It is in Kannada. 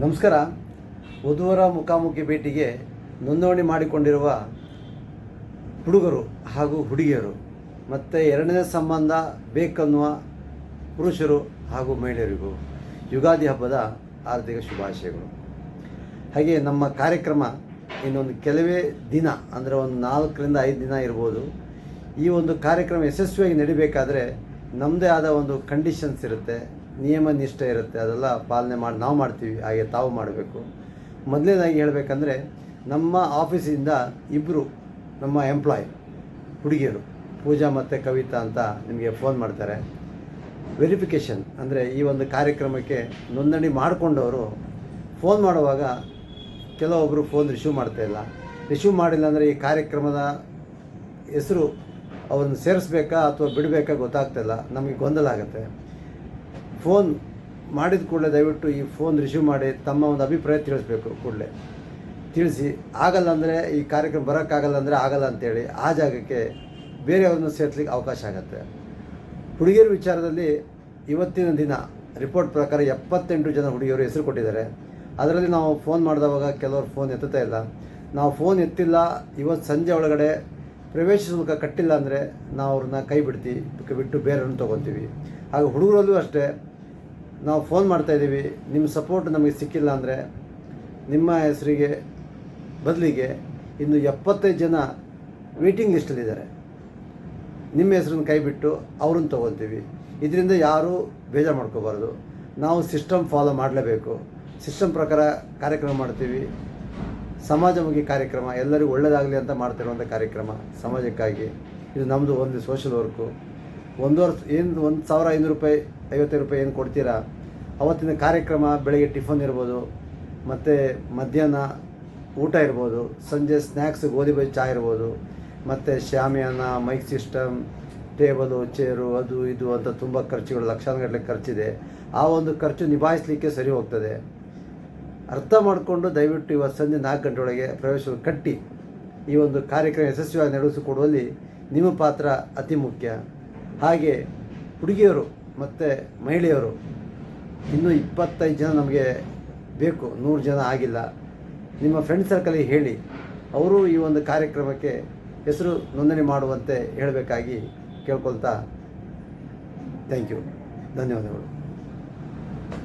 ನಮಸ್ಕಾರ. ವಧುವರ ಮುಖಾಮುಖಿ ಭೇಟಿಗೆ ನೋಂದಣಿ ಮಾಡಿಕೊಂಡಿರುವ ಹುಡುಗರು ಹಾಗೂ ಹುಡುಗಿಯರು ಮತ್ತು ಎರಡನೇ ಸಂಬಂಧ ಬೇಕನ್ನುವ ಪುರುಷರು ಹಾಗೂ ಮಹಿಳೆಯರಿಗೂ ಯುಗಾದಿ ಹಬ್ಬದ ಹಾರ್ದಿಕ ಶುಭಾಶಯಗಳು. ಹಾಗೆ ನಮ್ಮ ಕಾರ್ಯಕ್ರಮ ಇನ್ನೊಂದು ಕೆಲವೇ ದಿನ ಅಂದರೆ ಒಂದು 4 ರಿಂದ 5 ದಿನ ಇರ್ಬೋದು. ಈ ಒಂದು ಕಾರ್ಯಕ್ರಮ ಯಶಸ್ವಿಯಾಗಿ ನಡಿಬೇಕಾದ್ರೆ ನಮ್ಮದೇ ಆದ ಒಂದು ಕಂಡೀಷನ್ಸ್ ಇರುತ್ತೆ, ನಿಯಮ ನಿಷ್ಠೆ ಇರುತ್ತೆ. ಅದೆಲ್ಲ ಪಾಲನೆ ಮಾಡಿ ನಾವು ಮಾಡ್ತೀವಿ, ಹಾಗೆ ತಾವು ಮಾಡಬೇಕು. ಮೊದಲನೇದಾಗಿ ಹೇಳಬೇಕಂದ್ರೆ ನಮ್ಮ ಆಫೀಸಿಂದ ಇಬ್ಬರು ನಮ್ಮ ಎಂಪ್ಲಾಯ್ ಹುಡುಗಿಯರು ಪೂಜಾ ಮತ್ತು ಕವಿತಾ ಅಂತ ನಿಮಗೆ ಫೋನ್ ಮಾಡ್ತಾರೆ. ವೆರಿಫಿಕೇಷನ್ ಅಂದರೆ ಈ ಒಂದು ಕಾರ್ಯಕ್ರಮಕ್ಕೆ ನೋಂದಣಿ ಮಾಡಿಕೊಂಡವರು ಫೋನ್ ಮಾಡುವಾಗ ಕೆಲವೊಬ್ಬರು ಫೋನ್ ರಿಸೀವ್ ಮಾಡಿಲ್ಲ ಅಂದರೆ ಈ ಕಾರ್ಯಕ್ರಮದ ಹೆಸರು ಅವ್ರನ್ನ ಸೇರಿಸ್ಬೇಕಾ ಅಥವಾ ಬಿಡಬೇಕಾ ಗೊತ್ತಾಗ್ತಿಲ್ಲ, ನಮಗೆ ಗೊಂದಲ ಆಗುತ್ತೆ. ಫೋನ್ ಮಾಡಿದ ಕೂಡಲೇ ದಯವಿಟ್ಟು ಈ ಫೋನ್ ರಿಸೀವ್ ಮಾಡಿ ತಮ್ಮ ಒಂದು ಅಭಿಪ್ರಾಯ ತಿಳಿಸ್ಬೇಕು. ಕೂಡಲೇ ತಿಳಿಸಿ, ಆಗಲ್ಲ ಅಂದರೆ ಈ ಕಾರ್ಯಕ್ರಮ ಬರೋಕ್ಕಾಗಲ್ಲ ಅಂದರೆ ಆಗಲ್ಲ ಅಂತೇಳಿ ಆ ಜಾಗಕ್ಕೆ ಬೇರೆಯವ್ರನ್ನ ಸೇರಿಸ್ಲಿಕ್ಕೆ ಅವಕಾಶ ಆಗುತ್ತೆ. ಹುಡುಗಿಯರ ವಿಚಾರದಲ್ಲಿ ಇವತ್ತಿನ ದಿನ ರಿಪೋರ್ಟ್ ಪ್ರಕಾರ 78 ಜನ ಹುಡುಗಿಯರು ಹೆಸರು ಕೊಟ್ಟಿದ್ದಾರೆ. ಅದರಲ್ಲಿ ನಾವು ಫೋನ್ ಮಾಡಿದವಾಗ ಕೆಲವರು ಫೋನ್ ಎತ್ತುತ್ತಾ ಇಲ್ಲ. ನಾವು ಫೋನ್ ಎತ್ತಿಲ್ಲ, ಇವತ್ತು ಸಂಜೆ ಒಳಗಡೆ ಪ್ರವೇಶ ಶುಲ್ಕ ಕಟ್ಟಿಲ್ಲ ಅಂದರೆ ನಾವು ಅವ್ರನ್ನ ಕೈ ಬಿಟ್ಟು ಬೇರೆಯವ್ರನ್ನ ತೊಗೊತೀವಿ. ಹಾಗೆ ಹುಡುಗರಲ್ಲೂ ಅಷ್ಟೇ, ನಾವು ಫೋನ್ ಮಾಡ್ತಾಯಿದ್ದೀವಿ, ನಿಮ್ಮ ಸಪೋರ್ಟ್ ನಮಗೆ ಸಿಕ್ಕಿಲ್ಲ ಅಂದರೆ ನಿಮ್ಮ ಹೆಸರಿಗೆ ಬದಲಿಗೆ ಇನ್ನು 75 ಜನ ವೇಟಿಂಗ್ ಲಿಸ್ಟಲ್ಲಿದ್ದಾರೆ, ನಿಮ್ಮ ಹೆಸರನ್ನು ಕೈ ಬಿಟ್ಟು ಅವ್ರನ್ನ ತೊಗೊತೀವಿ. ಇದರಿಂದ ಯಾರೂ ಬೇಜಾರು ಮಾಡ್ಕೋಬಾರ್ದು. ನಾವು ಸಿಸ್ಟಮ್ ಫಾಲೋ ಮಾಡಲೇಬೇಕು. ಸಿಸ್ಟಮ್ ಪ್ರಕಾರ ಕಾರ್ಯಕ್ರಮ ಮಾಡ್ತೀವಿ. ಸಮಾಜಮುಖಿ ಕಾರ್ಯಕ್ರಮ, ಎಲ್ಲರಿಗೂ ಒಳ್ಳೆಯದಾಗಲಿ ಅಂತ ಮಾಡ್ತಿರುವಂಥ ಕಾರ್ಯಕ್ರಮ ಸಮಾಜಕ್ಕಾಗಿ. ಇದು ನಮ್ಮದು ಒಂದು ಸೋಷಲ್ ವರ್ಕು. ಒಂದು ವರ್ಷ ಏನು 1500 ರೂಪಾಯಿ 55 ರೂಪಾಯಿ ಏನು ಕೊಡ್ತೀರಾ, ಅವತ್ತಿನ ಕಾರ್ಯಕ್ರಮ ಬೆಳಗ್ಗೆ ಟಿಫನ್ ಇರ್ಬೋದು, ಮತ್ತು ಮಧ್ಯಾಹ್ನ ಊಟ ಇರ್ಬೋದು, ಸಂಜೆ ಸ್ನ್ಯಾಕ್ಸ್ ಗೋಧಿ ಬಜ್ಜಿ ಚಹಾ ಇರ್ಬೋದು, ಮತ್ತು ಶಾಮಿಯಾನ, ಮೈಕ್ ಸಿಸ್ಟಮ್, ಟೇಬಲು, ಚೇರು, ಅದು ಇದು ಅಂತ ತುಂಬ ಖರ್ಚುಗಳು, ಲಕ್ಷಾನುಗಟ್ಟಲೆ ಖರ್ಚಿದೆ. ಆ ಒಂದು ಖರ್ಚು ನಿಭಾಯಿಸಲಿಕ್ಕೆ ಸರಿ ಹೋಗ್ತದೆ. ಅರ್ಥ ಮಾಡಿಕೊಂಡು ದಯವಿಟ್ಟು ಇವತ್ತು ಸಂಜೆ 4 ಗಂಟೆ ಒಳಗೆ ಪ್ರವೇಶ ಕಟ್ಟಿ ಈ ಒಂದು ಕಾರ್ಯಕ್ರಮ ಯಶಸ್ವಿಯಾಗಿ ನಡೆಸಿಕೊಡುವಲ್ಲಿ ನಿಮ್ಮ ಪಾತ್ರ ಅತಿ ಮುಖ್ಯ. ಹಾಗೆ ಹುಡುಗಿಯರು ಮತ್ತು ಮಹಿಳೆಯರು ಇನ್ನೂ 25 ಜನ ನಮಗೆ ಬೇಕು, 100 ಜನ ಆಗಿಲ್ಲ. ನಿಮ್ಮ ಫ್ರೆಂಡ್ ಸರ್ಕಲಿಗೆ ಹೇಳಿ ಅವರು ಈ ಒಂದು ಕಾರ್ಯಕ್ರಮಕ್ಕೆ ಹೆಸರು ನೋಂದಣಿ ಮಾಡುವಂತೆ ಹೇಳಬೇಕಾಗಿ ಕೇಳ್ಕೊಳ್ತಾ ಥ್ಯಾಂಕ್ ಯು, ಧನ್ಯವಾದಗಳು.